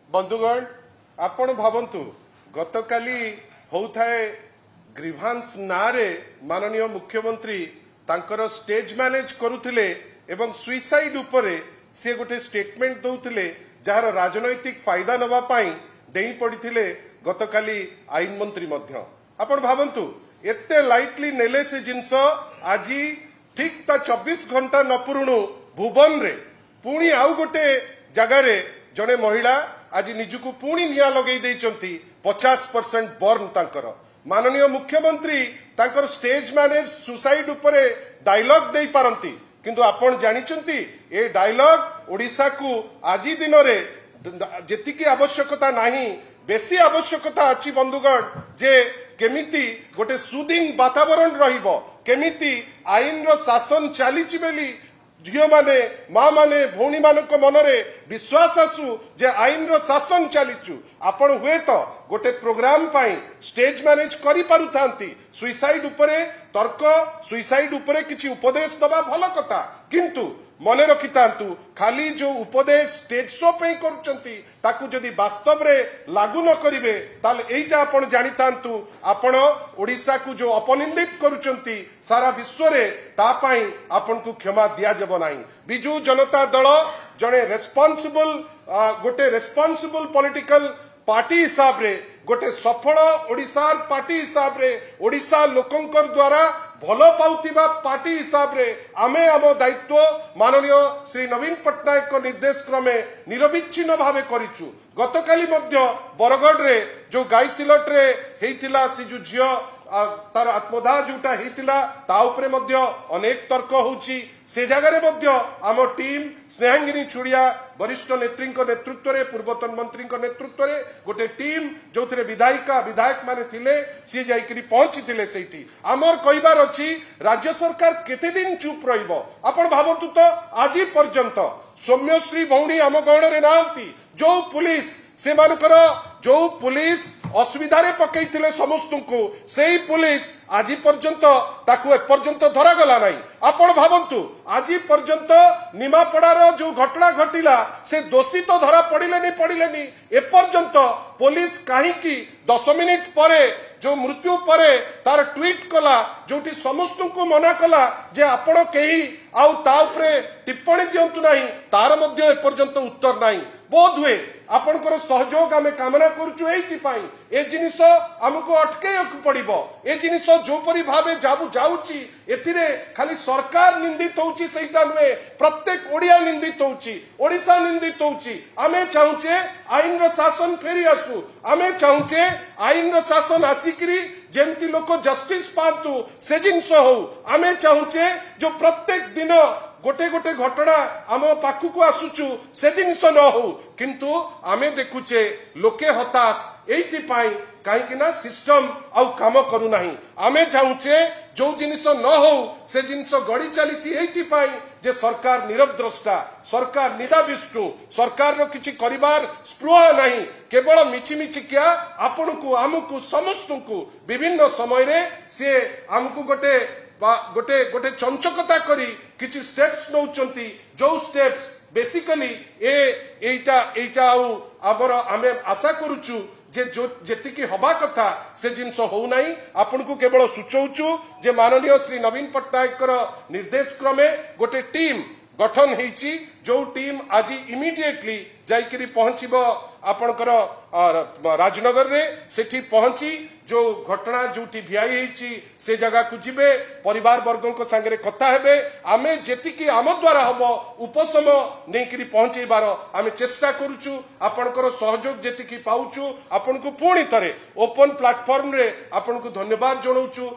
बंधुगण आपण भावंतु गतकाली होउथाए ग्रीभांस नारे माननीय मुख्यमंत्री तांकर स्टेज मैनेज करुथिले एवं सुइसाइड उपरे से गोटे स्टेटमेंट दौथिले जार राजनैतिक फायदा नवा पाई डेई पड़िथिले गतकाली आईन मंत्री मध्य आपण भावंतु एते लाइटली नेले से जिंस आज ठीक ता 24 घंटा न पुरुणु भुवन रे पुणी आउ गोटे जगार जड़े महिला आज निजुकु पुणी निया लगे 50% बर्न तांकर माननीय मुख्यमंत्री तांकर स्टेज मैनेज सुसाइड उपरे डायलॉग दे पारंती किंतु आपण जानिचंती ए डायलॉग ओडिसा को आजी दिन रे जेतिकी आवश्यकता नाही बेसी आवश्यकता अछि बंधुगण जे केमिति गोटे सुदिंग वातावरण रहिबो केमिति आईन रो शासन चलीछि बेली झियो माने माँ माने भौणी मानक मनरे विश्वास आसु जे आईन रो शासन चलीचु आपण हुए तो गोटे प्रोग्राम पाई स्टेज मैनेज करि पारुथांती सुइसाइड उपरे तर्क सुइसाइड उपरे किछि उपदेश दबा भल कथा किंतु मने रखितांतु खाली जो उपदेश स्टेज शो पे करूचंती ताकू जदि वास्तव रे लागू न करिवे ताल एइटा आपण जानितांतु आपण ओडिसा को जो अपनिंदित करूचंती सारा विश्व रे ता पाई आपण को क्षमा दिया जबो नाही बिजू जनता दल जने रेस्पोंसिबल गोटे रेस्पोंसिबल पॉलिटिकल पार्टी हिसाब रे गोटे सफल ओडिसा पार्टी हिसाब रे ओडिसा लोकंकर द्वारा भल पाउतिबा पार्टी हिसाब रे आमे आम दायित्व माननीय श्री नवीन पट्टनायक निर्देश क्रमे निरविच्छिन्न भावे करिचु गतकाली मध्य बरगढ़ रे जो गाई सिलट रे हेइतिला से जो झियो तार आत्मदाह जोटा हेइतिला ता उपरे मध्य अनेक तर्क होउची से जगह रे मध्य आम टीम स्नेहांगिनी छुड़िया वरिष्ठ नेत्री नेतृत्व रे पूर्वतन मंत्री नेतृत्व रे गोटे टीम जो थे विधायिका विधायक माने थिले सी जाइकरी पहुंची थिले सेठी आमर कहिबार अछि राज्य सरकार केते दिन चुप रहिबो आपण भाबंतु तो आज पर्यंत सौम्यश्री भौणी आम गण रे नांती जो पुलिस से मानकर जो पुलिस असुविधा रे पकईथिले समस्त को सेही पुलिस आज पर्यंत ताकू ए पर्यंत धरा गला नाही आपण भाबंतु आज पर्यंत निमापड़ार जो घटना घटिला से दोषी तो धरा पड़िलेनी ए पर्यंत पुलिस कहीं 10 मिनिट परे जो मृत्यु परे तार ट्वीट कला जोटी समस्त को मना कला जे आपण केही आउ ता उपरे टिप्पणी दियंतु नाही तार मध्य ए पर्यंत उत्तर नाही बोध हुए आपनकर सहयोग आमे कामना करूछु एथि पाई ए जिनिस हमको अटकेयक पड़िबो ए जिनिस जो परि भाबे जाउची एथिरे खाली सरकार निंदित होउची सेटा नुए प्रत्येक ओडिया निंदित होउची ओडिसा निंदित होउची आमे चाहुचे आईन रो शासन फेरी आसु आमे चाहुचे आईन रो शासन आसिकरी जेमती लोक जस्टिस पातु से जिनिस हो आमे चाहुचे जो प्रत्येक दिन गोटे गोटे घटना आम पाखु को आसुचु से जिनिस न हो किंतु आमे देखुचे लोके हताश एइथि पाई काहेकि ना सिस्टम आउ काम करू नाही आमे चाहुचे जो जिनिस न हो से जिनिस गड़ी चलीची एइथि पाई जे सरकार निरवद्रष्टा सरकार निदाविष्णु सरकार रो किछि करिवार स्पृह नाही केवल मिछि क्या आपण को आमको समस्त को विभिन्न समय रे से आमको गोटे गोटे चंचकता करी किछि स्टेप्स नौचंती जो स्टेप्स बेसिकली एटा आमर आमे आशा करूचु जे जो जेतिकी हबा कथा से जिनस हो नाही आपण को केवल सूचौचु जे माननीय श्री नवीन पट्टनायक निर्देश क्रमे गोटे टीम गठन हेची जो टीम आज इमिडिएटली जाइकरी पहुंचबो आपनकर राजनगर रे सेठी पहुंची जो घटना जोटी भियाई हेची से जगह को जिबे परिवार वर्गों को संगे कथा हेबे आमे जेतिकी आम द्वारा हबो उपशम नेकरी पहुंचेबार आमे चेष्टा करूचु आपनकर सहयोग जेतिकी पाउचु आपन को पुणी थरे ओपन प्लेटफॉर्म रे आपन को धन्यवाद जणाउचु।